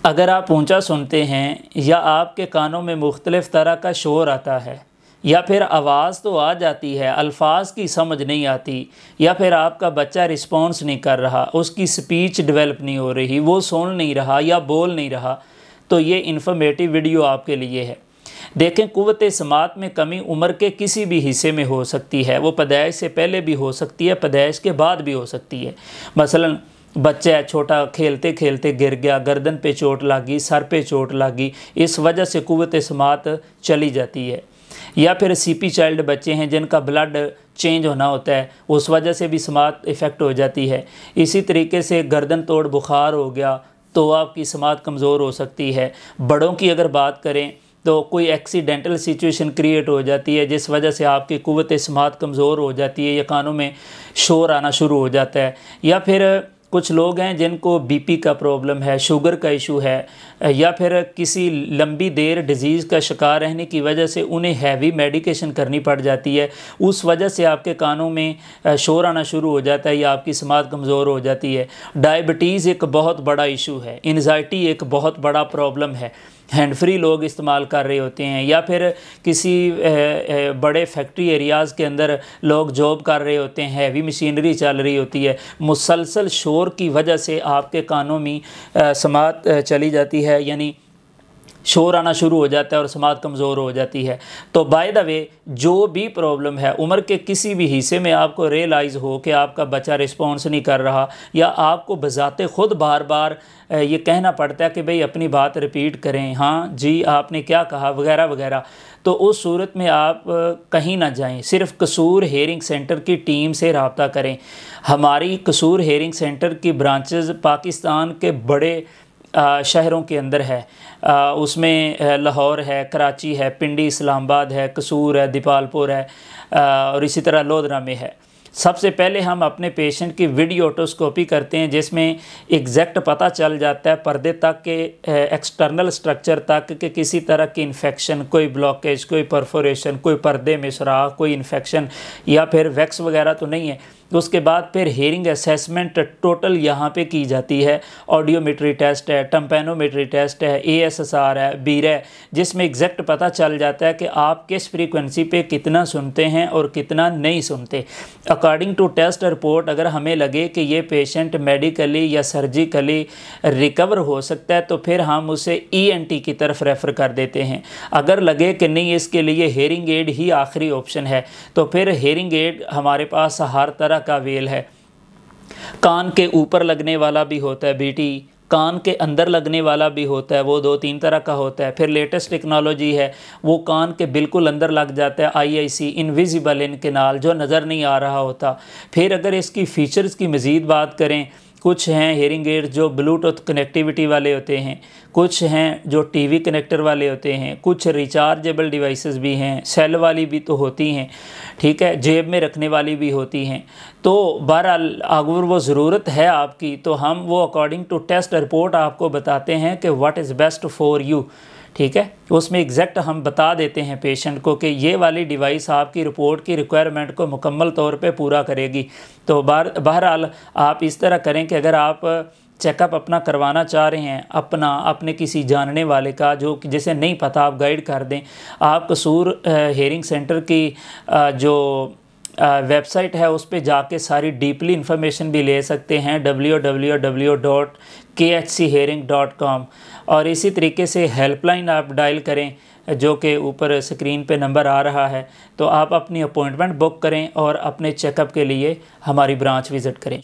अगर आप ऊंचा सुनते हैं या आपके कानों में मुख्तलिफ़ तरह का शोर आता है या फिर आवाज़ तो आ जाती है, अल्फाज की समझ नहीं आती, या फिर आपका बच्चा रिस्पॉन्स नहीं कर रहा, उसकी स्पीच डेवलप नहीं हो रही, वो सुन नहीं रहा या बोल नहीं रहा, तो ये इन्फॉर्मेटिव वीडियो आपके लिए है। देखें, क़ुव्वत समात में कमी उम्र के किसी भी हिस्से में हो सकती है। वो पैदाइश से पहले भी हो सकती है, पैदाइश के बाद भी हो सकती है। मसलन बच्चा है छोटा, खेलते खेलते गिर गया, गर्दन पे चोट लगी, सर पे चोट लगी, इस वजह से क़ुव्वत समात चली जाती है। या फिर सीपी चाइल्ड बच्चे हैं जिनका ब्लड चेंज होना होता है, उस वजह से भी समात इफ़ेक्ट हो जाती है। इसी तरीके से गर्दन तोड़ बुखार हो गया तो आपकी समात कमज़ोर हो सकती है। बड़ों की अगर बात करें तो कोई एक्सीडेंटल सिचुएशन क्रिएट हो जाती है जिस वजह से आपकी क़ुव्वत समात कमज़ोर हो जाती है या कानों में शोर आना शुरू हो जाता है। या फिर कुछ लोग हैं जिनको बीपी का प्रॉब्लम है, शुगर का इशू है, या फिर किसी लंबी देर डिज़ीज़ का शिकार रहने की वजह से उन्हें हैवी मेडिकेशन करनी पड़ जाती है, उस वजह से आपके कानों में शोर आना शुरू हो जाता है या आपकी समात कमज़ोर हो जाती है। डायबिटीज़ एक बहुत बड़ा इशू है, एंजाइटी एक बहुत बड़ा प्रॉब्लम है, हैंड फ्री लोग इस्तेमाल कर रहे होते हैं, या फिर किसी बड़े फैक्ट्री एरियाज़ के अंदर लोग जॉब कर रहे होते हैं, हैवी मशीनरी चल रही होती है, मुसलसल शोर की वजह से आपके कानों में समात चली जाती है, यानी शोर आना शुरू हो जाता है और समात कमज़ोर हो जाती है। तो बाय द वे, जो भी प्रॉब्लम है, उम्र के किसी भी हिस्से में आपको रियलाइज़ हो कि आपका बच्चा रिस्पॉन्स नहीं कर रहा या आपको बजाते ख़ुद बार बार ये कहना पड़ता है कि भाई अपनी बात रिपीट करें, हाँ जी आपने क्या कहा वगैरह वगैरह, तो उस सूरत में आप कहीं ना जाएं, सिर्फ कसूर हेयरिंग सेंटर की टीम से रब्ता करें। हमारी कसूर हेयरिंग सेंटर की ब्रांचेस पाकिस्तान के बड़े शहरों के अंदर है, उसमें लाहौर है, कराची है, पिंडी इस्लामाबाद है, कसूर है, दीपालपुर है, और इसी तरह लोधरा में है। सबसे पहले हम अपने पेशेंट की वीडियो ऑटोस्कोपी करते हैं जिसमें एग्जैक्ट पता चल जाता है पर्दे तक के एक्सटर्नल स्ट्रक्चर तक कि किसी तरह की इन्फेक्शन, कोई ब्लॉकेज, कोई परफोरेशन, कोई पर्दे में सुराख, कोई इन्फेक्शन या फिर वैक्स वगैरह तो नहीं है। उसके बाद फिर हेयरिंग असेसमेंट टोटल यहाँ पे की जाती है। ऑडियोमेट्री टेस्ट है, टम्पैनोमेट्री टेस्ट है, ASSR है, बीर है, जिसमें एग्जैक्ट पता चल जाता है कि आप किस फ्रीक्वेंसी पे कितना सुनते हैं और कितना नहीं सुनते। अकॉर्डिंग टू टेस्ट रिपोर्ट अगर हमें लगे कि ये पेशेंट मेडिकली या सर्जिकली रिकवर हो सकता है तो फिर हम उसे ENT की तरफ रेफ़र कर देते हैं। अगर लगे कि नहीं, इसके लिए हेयरिंग एड ही आखिरी ऑप्शन है, तो फिर हेयरिंग एड हमारे पास हर तरह का वेल है। कान के ऊपर लगने वाला भी होता है BT, कान के अंदर लगने वाला भी होता है, वो 2-3 तरह का होता है। फिर लेटेस्ट टेक्नोलॉजी है, वो कान के बिल्कुल अंदर लग जाता है, IIC इनविजिबल इन कैनाल, जो नज़र नहीं आ रहा होता। फिर अगर इसकी फ़ीचर्स की मज़ीद बात करें, कुछ हैं हेयरिंग एड जो ब्लूटूथ कनेक्टिविटी वाले होते हैं, कुछ हैं जो TV कनेक्टर वाले होते हैं, कुछ रिचार्जेबल डिवाइसेस भी हैं, सेल वाली भी तो होती हैं, ठीक है, जेब में रखने वाली भी होती हैं। तो बहरहाल अगर वो ज़रूरत है आपकी तो हम वो अकॉर्डिंग टू टेस्ट रिपोर्ट आपको बताते हैं कि what is best for you, ठीक है। उसमें एग्जैक्ट हम बता देते हैं पेशेंट को कि ये वाली डिवाइस आपकी रिपोर्ट की रिक्वायरमेंट को मुकम्मल तौर पे पूरा करेगी। तो बहरहाल आप इस तरह करें कि अगर आप चेकअप अपना करवाना चाह रहे हैं, अपने किसी जानने वाले का जो जिसे नहीं पता, आप गाइड कर दें। आप कसूर हेयरिंग सेंटर की जो वेबसाइट है उस पे जाके सारी डीपली इन्फॉर्मेशन भी ले सकते हैं, www.khchearing.com। और इसी तरीके से हेल्पलाइन आप डायल करें जो कि ऊपर स्क्रीन पे नंबर आ रहा है, तो आप अपनी अपॉइंटमेंट बुक करें और अपने चेकअप के लिए हमारी ब्रांच विज़िट करें।